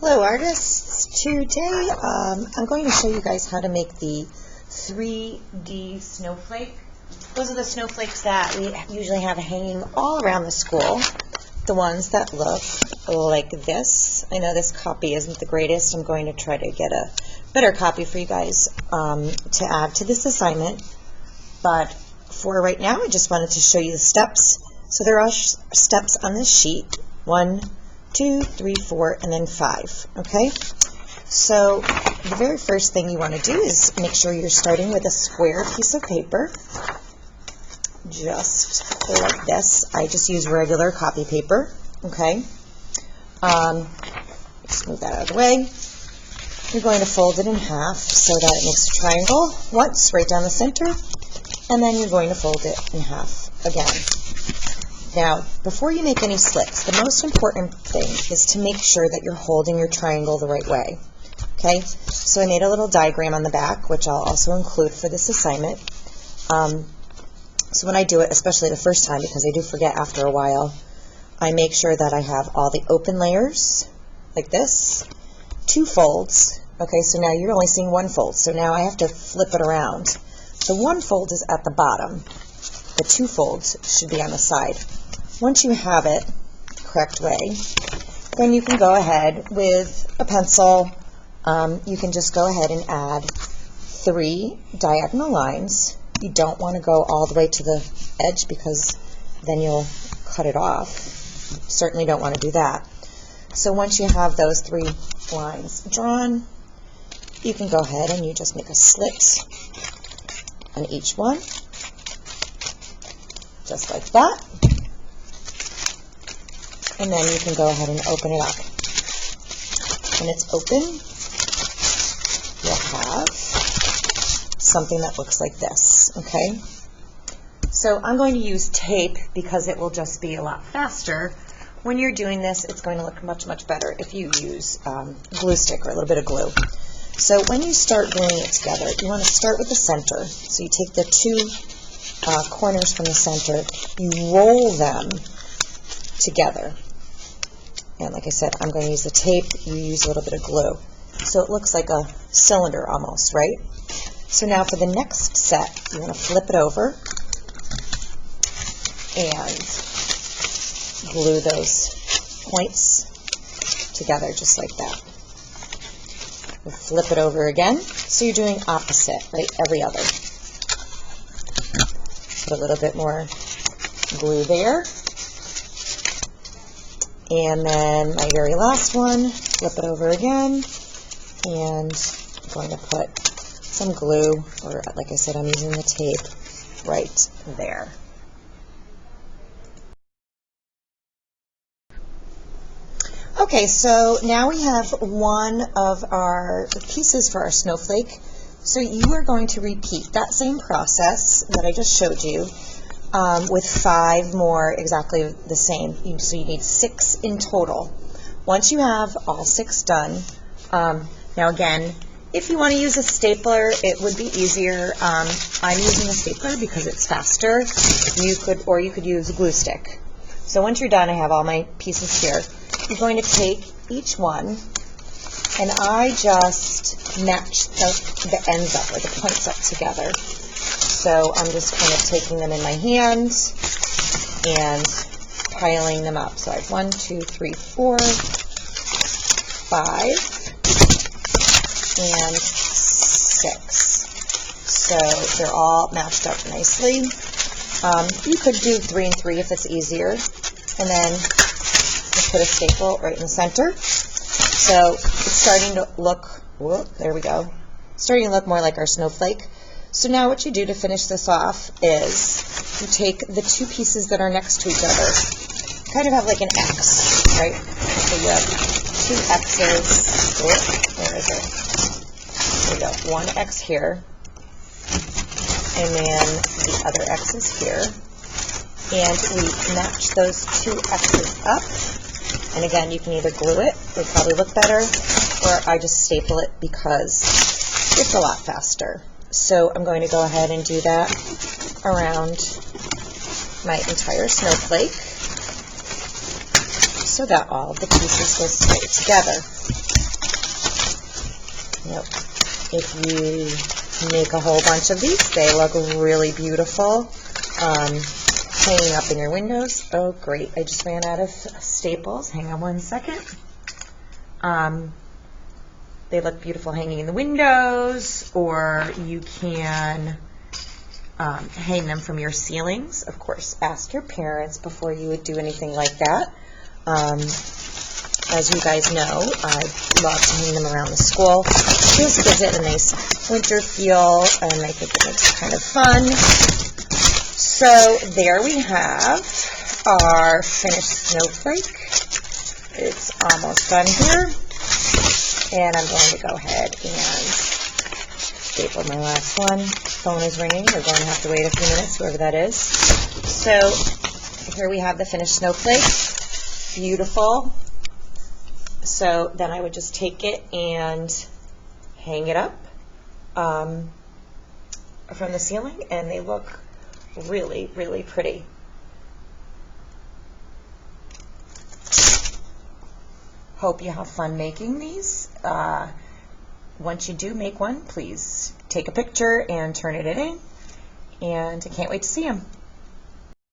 Hello artists, today I'm going to show you guys how to make the 3D snowflake. Those are the snowflakes that we usually have hanging all around the school, the ones that look like this. I know this copy isn't the greatest. I'm going to try to get a better copy for you guys to add to this assignment, but for right now I just wanted to show you the steps. So there are steps on this sheet, 1, 2, 3, 4, and then 5, okay? So the very first thing you want to do is make sure you're starting with a square piece of paper, just like this. I just use regular copy paper, okay? Just move that out of the way. You're going to fold it in half so that it makes a triangle once right down the center, and then you're going to fold it in half again. Now, before you make any slits, the most important thing is to make sure that you're holding your triangle the right way. Okay, so I made a little diagram on the back, which I'll also include for this assignment. So when I do it, especially the first time, because I do forget after a while, I make sure that I have all the open layers, like this, 2 folds. Okay, so now you're only seeing 1 fold, so now I have to flip it around. The 1 fold is at the bottom. The 2 folds should be on the side. Once you have it the correct way, then you can go ahead with a pencil. You can just go ahead and add 3 diagonal lines. You don't want to go all the way to the edge because then you'll cut it off. You certainly don't want to do that. So once you have those 3 lines drawn, you can go ahead and you just make a slit on each one, just like that. And then you can go ahead and open it up. When it's open, you'll have something that looks like this, okay? So I'm going to use tape because it will just be a lot faster. When you're doing this, it's going to look much, much better if you use glue stick or a little bit of glue. So when you start gluing it together, you want to start with the center. So you take the 2 corners from the center, you roll them together. And like I said, I'm going to use the tape, you use a little bit of glue. So it looks like a cylinder almost, right? So now for the next set, you want to flip it over and glue those points together just like that. We'll flip it over again. So you're doing opposite, right? Every other. Put a little bit more glue there. And then my very last one, flip it over again, and I'm going to put some glue, or like I said, I'm using the tape right there. Okay, so now we have one of our pieces for our snowflake. So you are going to repeat that same process that I just showed you with 5 more exactly the same. So you need 6 in total. Once you have all 6 done, now again, if you want to use a stapler, it would be easier. I'm using a stapler because it's faster. You could use a glue stick. So once you're done, I have all my pieces here. You're going to take each one, and I just match the ends up, or the points up together. So I'm just kind of taking them in my hand and piling them up. So I have 1, 2, 3, 4, 5, and 6. So they're all matched up nicely. You could do 3 and 3 if it's easier, and then just put a staple right in the center. So it's starting to look, whoop, there we go, starting to look more like our snowflake. So now what you do to finish this off is you take the 2 pieces that are next to each other, kind of have like an X, right? So you have 2 X's, where is it? There we go, 1 X here, and then the other X is here. And we match those 2 X's up. And again, you can either glue it, it would probably look better, or I just staple it because it's a lot faster. So I'm going to go ahead and do that around my entire snowflake. so that all of the pieces will stay together. Now, if you make a whole bunch of these, they look really beautiful. Hanging up in your windows. Oh, great. I just ran out of staples. Hang on one second. They look beautiful hanging in the windows, or you can hang them from your ceilings. Of course, ask your parents before you would do anything like that. As you guys know, I love to hang them around the school. This gives it a nice winter feel, and I think it makes it kind of fun. So there we have our finished snowflake. It's almost done here. And I'm going to go ahead and staple my last one. Phone is ringing. We're going to have to wait a few minutes, whoever that is. So here we have the finished snowflake. Beautiful. So then I would just take it and hang it up from the ceiling, and they look really, really pretty. Hope you have fun making these. Once you do make one, please take a picture and turn it in. And I can't wait to see them.